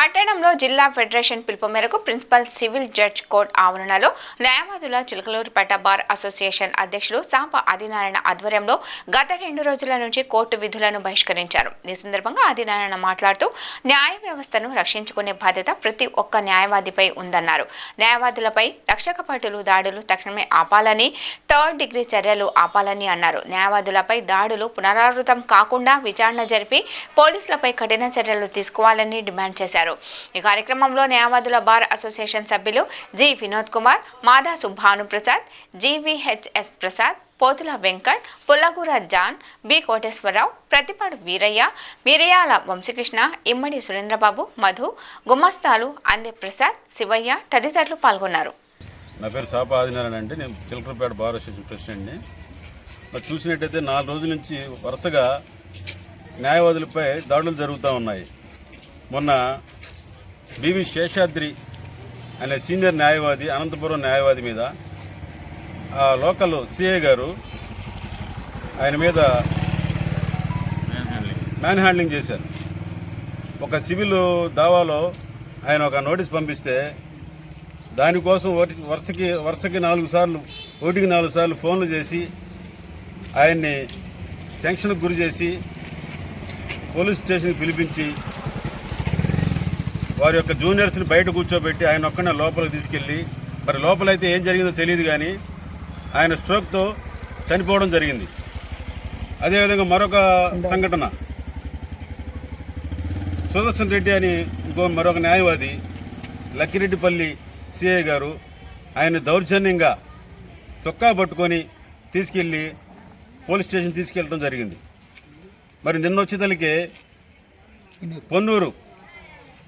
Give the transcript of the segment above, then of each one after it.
పట్టణంలో జిల్లా ఫెడరేషన్ పిలుపు మేరకు ప్రిన్సిపల్ సివిల్ జడ్జ్ కోర్టు ఆవరణలో న్యాయవాదుల చిలకలూరుపేట బార్ అసోసియేషన్ అధ్యక్షులు సాంప ఆదినారాయణ ఆధ్వర్యంలో గత 2 రోజుల నుంచి కోర్టు విధులను బహిష్కరించారు. ఈ సందర్భంగా ఆదినారాయణ మాట్లాడుతూ న్యాయ వ్యవస్థను రక్షించుకునే బాధ్యత ప్రతి ఒక్క న్యాయవాదిపై ఉందన్నారు. న్యాయవాదులపై రక్షకపాటులు దాడులు తక్షణమే ఆపాలని, 3rd డిగ్రీ చర్యలు ఆపాలని అన్నారు. న్యాయవాదులపై దాడులు పునరావృతం కాకుండా విచారణ జరిపి పోలీసులపై కఠిన చర్యలు తీసుకోవాలని డిమాండ్ చేశారు. ఈ కార్యక్రమంలో న్యాయవాదుల బార్ అసోసియేషన్ సభ్యులు జి వినోద్ కుమార్, మాదాసు భానుప్రసాద్, జీవీహెచ్ఎస్ ప్రసాద్, పోతుల వెంకట్, పుల్లగూర జాన్, బి కోటేశ్వరరావు, ప్రతిపాడు వీరయ్య, మిరియాల వంశీకృష్ణ, ఇమ్మడి సురేంద్రబాబు, మధు, గుమస్తాలు అందే ప్రసాద్, శివయ్య తదితరులు పాల్గొన్నారు. నా పేరు సాప ఆదినారాయణ అండి. నేను చిలకలూరుపేట బార్ అసోసియేషన్ ప్రెసిడెంట్ని. మరి చూసినట్టయితే 4 రోజుల నుంచి వరుసగా న్యాయవాదులపై దాడులు జరుగుతూ ఉన్నాయి. మొన్న బివి శేషాద్రి అనే సీనియర్ న్యాయవాది, అనంతపురం న్యాయవాది మీద ఆ లోకల్ సిఐ గారు ఆయన మీద మ్యాన్ హ్యాండ్లింగ్ చేశారు. ఒక సివిల్ దావాలో ఆయన ఒక నోటీస్ పంపిస్తే దానికోసం వరుసకి 4 సార్లు, ఒకటికి 4 సార్లు ఫోన్లు చేసి ఆయన్ని టెన్షన్కు గురి చేసి పోలీస్ స్టేషన్కి పిలిపించి వారి యొక్క జూనియర్స్ని బయట కూర్చోబెట్టి ఆయన ఒక్కనే లోపలికి తీసుకెళ్ళి, మరి లోపలైతే ఏం జరిగిందో తెలియదు కానీ ఆయన స్ట్రోక్తో చనిపోవడం జరిగింది. అదేవిధంగా మరొక సంఘటన, సుదర్శన్ రెడ్డి అని మరొక న్యాయవాది లక్కిరెడ్డిపల్లి సిఐ గారు ఆయన దౌర్జన్యంగా చొక్కా పట్టుకొని తీసుకెళ్ళి పోలీస్ స్టేషన్ తీసుకెళ్ళడం జరిగింది. మరి నిన్న వచ్చేతలకే పొన్నూరు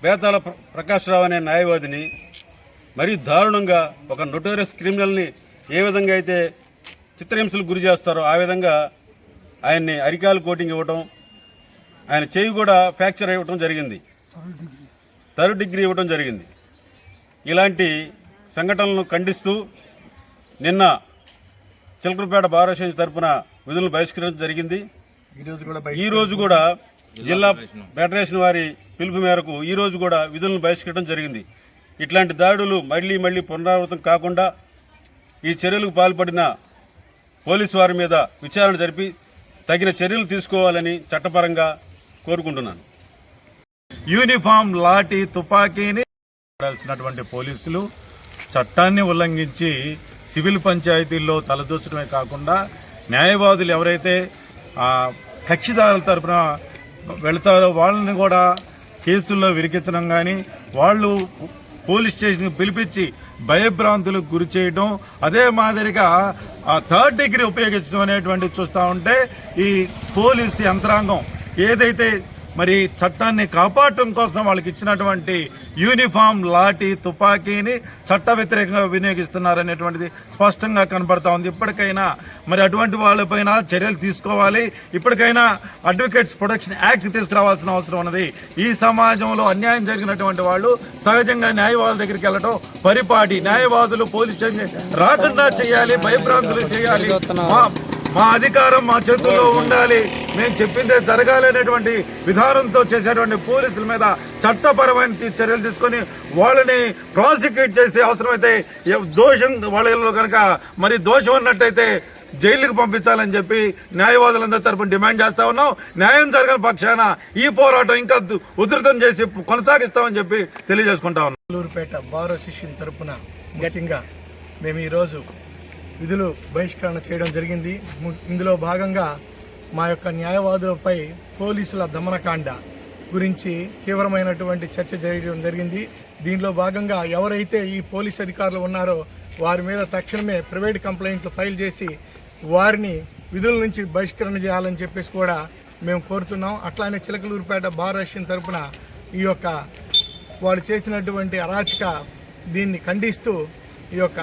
బేతాళ ప్రకాశ్రావు అనే న్యాయవాదిని మరీ దారుణంగా ఒక నోటోరియస్ క్రిమినల్ని ఏ విధంగా అయితే చిత్రహింసలకు గురి చేస్తారో ఆ విధంగా ఆయన్ని అరికాలు కోటింగ్ ఇవ్వటం, ఆయన చేయి కూడా ఫ్రాక్చర్ ఇవ్వటం జరిగింది, 3rd డిగ్రీ ఇవ్వటం జరిగింది. ఇలాంటి సంఘటనలను ఖండిస్తూ నిన్న చిలకలూరుపేట బార్ అసోసియేషన్ తరఫున విధులను బహిష్కరించడం జరిగింది. ఈరోజు కూడా జిల్లా ఫెడరేషన్ వారి పిలుపు మేరకు ఈరోజు కూడా విధులను బహిష్కరించడం జరిగింది. ఇట్లాంటి దాడులు మళ్లీ పునరావృతం కాకుండా ఈ చర్యలకు పాల్పడిన పోలీసు వారి మీద విచారణ జరిపి తగిన చర్యలు తీసుకోవాలని చట్టపరంగా కోరుకుంటున్నాను. యూనిఫామ్, లాఠీ, తుపాకీని వాడాల్సినటువంటి పోలీసులు చట్టాన్ని ఉల్లంఘించి సివిల్ పంచాయతీల్లో తలదూచడమే కాకుండా న్యాయవాదులు ఎవరైతే కక్షిదారుల తరఫున వెళతారో వాళ్ళని కూడా కేసుల్లో విరికించడం కానీ, వాళ్ళు పోలీస్ స్టేషన్కి పిలిపించి భయభ్రాంతులకు గురి చేయడం, అదే మాదిరిగా 3rd డిగ్రీ ఉపయోగించడం అనేటువంటివి చూస్తూ ఉంటే ఈ పోలీసు యంత్రాంగం ఏదైతే మరి చట్టాన్ని కాపాడటం కోసం వాళ్ళకి ఇచ్చినటువంటి యూనిఫామ్, లాఠీ, తుపాకీని చట్ట వ్యతిరేకంగా వినియోగిస్తున్నారనేటువంటిది స్పష్టంగా కనబడతా ఉంది. ఇప్పటికైనా మరి అటువంటి వాళ్ళపైన చర్యలు తీసుకోవాలి. ఇప్పటికైనా అడ్వకేట్స్ ప్రొటెక్షన్ యాక్ట్ తీసుకురావాల్సిన అవసరం ఉన్నది. ఈ సమాజంలో అన్యాయం జరిగినటువంటి వాళ్ళు సహజంగా న్యాయవాదుల దగ్గరికి వెళ్ళడం పరిపాటి, న్యాయవాదులు పోలీస్ స్టేషన్ రాకుండా చేయాలి, భయభ్రాంతులు చేయాలి. మా అధికారం మా చేతుల్లో ఉండాలి, మేము చెప్పిందే జరగాలి అనేటువంటి విధానంతో చేసేటువంటి పోలీసుల మీద చట్టపరమైన చర్యలు తీసుకొని వాళ్ళని ప్రాసిక్యూట్ చేసి అవసరమైతే దోషం వాళ్ళలో కనుక మరి దోషం ఉన్నట్టయితే జైలుకి పంపించాలని చెప్పి న్యాయవాదులందరి తరపున డిమాండ్ చేస్తా ఉన్నాం. న్యాయం జరగని పక్షాన ఈ పోరాటం ఇంకా ఉధృతం చేసి కొనసాగిస్తామని చెప్పి తెలియజేసుకుంటా ఉన్నాం. చిలకలూరుపేట బార్ అసోసియేషన్ తరపున ముఖ్యంగా మేము ఈరోజు విధులు బహిష్కరణ చేయడం జరిగింది. ఇందులో భాగంగా మా యొక్క న్యాయవాదులపై పోలీసుల దమనకాండ గురించి తీవ్రమైనటువంటి చర్చ చేయడం జరిగింది. దీనిలో భాగంగా ఎవరైతే ఈ పోలీస్ అధికారులు ఉన్నారో వారి మీద తక్షణమే ప్రైవేట్ కంప్లైంట్లు ఫైల్ చేసి వారిని విధుల నుంచి బహిష్కరణ చేయాలని చెప్పేసి కూడా మేము కోరుతున్నాం. అట్లానే చిలకలూరుపేట బార్ అసోసియేషన్ తరపున ఈ యొక్క వారు చేసినటువంటి అరాచక దీన్ని ఖండిస్తూ ఈ యొక్క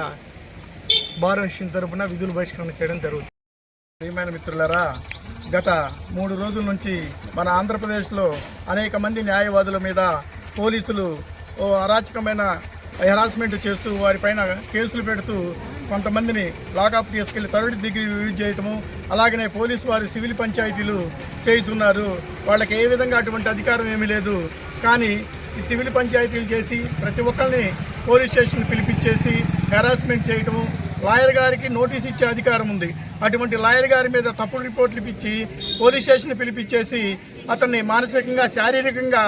బార్ అసోసియేషన్ తరపున విధులు బహిష్కరణ చేయడం జరుగుతుంది. ప్రియమైన మిత్రులారా, గత 3 రోజుల నుంచి మన ఆంధ్రప్రదేశ్లో అనేక మంది న్యాయవాదుల మీద పోలీసులు అరాచకమైన హెరాస్మెంట్ చేస్తూ వారిపైన కేసులు పెడుతూ కొంతమందిని లాకప్ తీసుకెళ్లి 3rd డిగ్రీ యూజ్ చేయటము, అలాగనే పోలీసు వారు సివిల్ పంచాయతీలు చేస్తున్నారు. వాళ్ళకి ఏ విధంగా అటువంటి అధికారం ఏమీ లేదు. కానీ ఈ సివిల్ పంచాయతీలు చేసి ప్రతి ఒక్కరిని పోలీస్ స్టేషన్ పిలిపించేసి హెరాస్మెంట్ చేయటము, లాయర్ గారికి నోటీస్ ఇచ్చే అధికారం ఉంది. అటువంటి లాయర్ గారి మీద తప్పుడు రిపోర్ట్లు ఇచ్చి పోలీస్ స్టేషన్ పిలిపించేసి అతన్ని మానసికంగా శారీరకంగా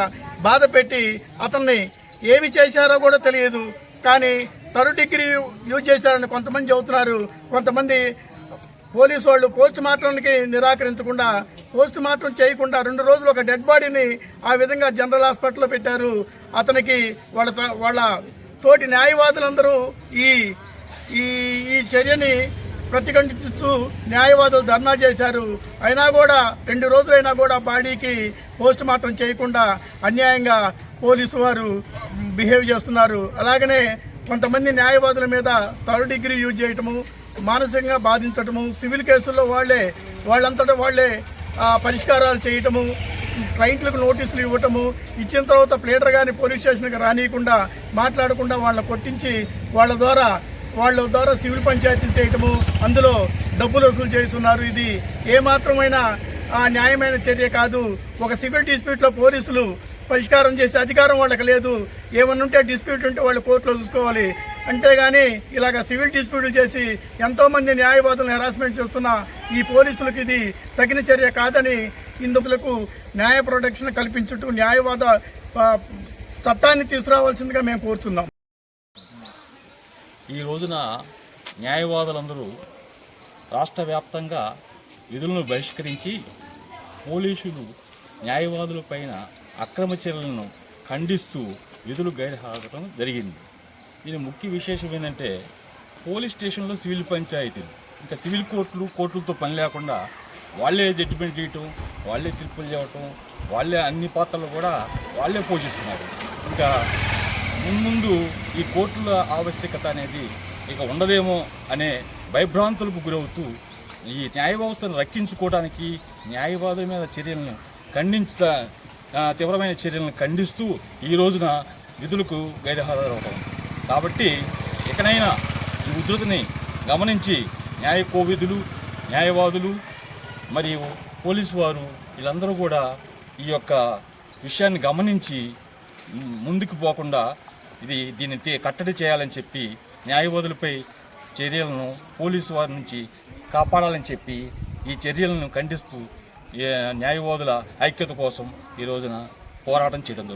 బాధ పెట్టి అతన్ని ఏమి చేశారో కూడా తెలియదు. కానీ థర్డ్ డిగ్రీ యూజ్ చేశారని కొంతమంది చెబుతున్నారు. కొంతమంది పోలీసు వాళ్ళు పోస్ట్ మార్టంకి నిరాకరించకుండా, పోస్ట్ మార్టం చేయకుండా 2 రోజులు ఒక డెడ్ బాడీని ఆ విధంగా జనరల్ హాస్పిటల్లో పెట్టారు. అతనికి వాళ్ళ తోటి న్యాయవాదులందరూ ఈ ఈ ఈ చర్యని ప్రతిఘటిస్తూ న్యాయవాదులు ధర్నా చేశారు. అయినా కూడా 2 రోజులైనా కూడా బాడీకి పోస్ట్ మార్టం చేయకుండా అన్యాయంగా పోలీసు వారు బిహేవ్ చేస్తున్నారు. అలాగనే కొంతమంది న్యాయవాదుల మీద థర్డ్ డిగ్రీ యూజ్ చేయటము, మానసికంగా బాధించటము, సివిల్ కేసుల్లో వాళ్ళంతటా వాళ్ళే పరిష్కారాలు చేయటము, క్లయింట్లకు నోటీసులు ఇవ్వటము, ఇచ్చిన తర్వాత ప్లేటర్ కానీ పోలీస్ స్టేషన్కి రానియకుండా మాట్లాడకుండా వాళ్ళని కొట్టించి వాళ్ళ ద్వారా సివిల్ పంచాయతీలు చేయటము, అందులో డబ్బులు వసూలు చేస్తున్నారు. ఇది ఏమాత్రమైన న్యాయమైన చర్య కాదు. ఒక సివిల్ డిస్ప్యూట్లో పోలీసులు పరిష్కారం చేసే అధికారం వాళ్ళకి లేదు. ఏమన్నా ఉంటే డిస్ప్యూట్ ఉంటే వాళ్ళు కోర్టులో చూసుకోవాలి. అంతేగాని ఇలాగ సివిల్ డిస్ప్యూట్లు చేసి ఎంతోమంది న్యాయవాదులను హెరాస్మెంట్ చేస్తున్న ఈ పోలీసులకు ఇది తగిన చర్య కాదని ఇందుకు న్యాయ ప్రొటెక్షన్ కల్పించుటూ న్యాయవాద చట్టాన్ని తీసుకురావాల్సిందిగా మేము కోరుతున్నాం. ఈ రోజున న్యాయవాదులందరూ రాష్ట్ర వ్యాప్తంగా విధులను బహిష్కరించి పోలీసులు న్యాయవాదులపైన అక్రమ చర్యలను ఖండిస్తూ విధులు గైర్హాజరడం జరిగింది. దీని ముఖ్య విశేషం ఏంటంటే పోలీస్ స్టేషన్లో సివిల్ పంచాయతీలు, ఇంకా సివిల్ కోర్టులతో పని లేకుండా వాళ్ళే జడ్జిమెంట్ చేయటం, వాళ్ళే తీర్పులు చేయటం, వాళ్ళే అన్ని పాత్రలు కూడా వాళ్ళే పోషిస్తున్నారు. ఇంకా ముందు ఈ కోర్టుల ఆవశ్యకత అనేది ఇక ఉండదేమో అనే భయభ్రాంతులకు గురవుతూ ఈ న్యాయ వ్యవస్థను రక్షించుకోవడానికి న్యాయవాదుల మీద చర్యలను తీవ్రమైన చర్యలను ఖండిస్తూ ఈ రోజున విధులకు గైర్హాజరవడం. కాబట్టి ఇకనైనా ఈ ఉధృతిని గమనించి న్యాయ కోవిధులు, న్యాయవాదులు మరియు పోలీసు వారు వీళ్ళందరూ కూడా ఈ యొక్క విషయాన్ని గమనించి ముందుకు పోకుండా దీన్ని కట్టడి చేయాలని చెప్పి న్యాయవాదులపై చర్యలను పోలీసు వారి నుంచి కాపాడాలని చెప్పి ఈ చర్యలను ఖండిస్తూ న్యాయవాదుల ఐక్యత కోసం ఈ రోజున పోరాటం చేయడం జరుగుతుంది.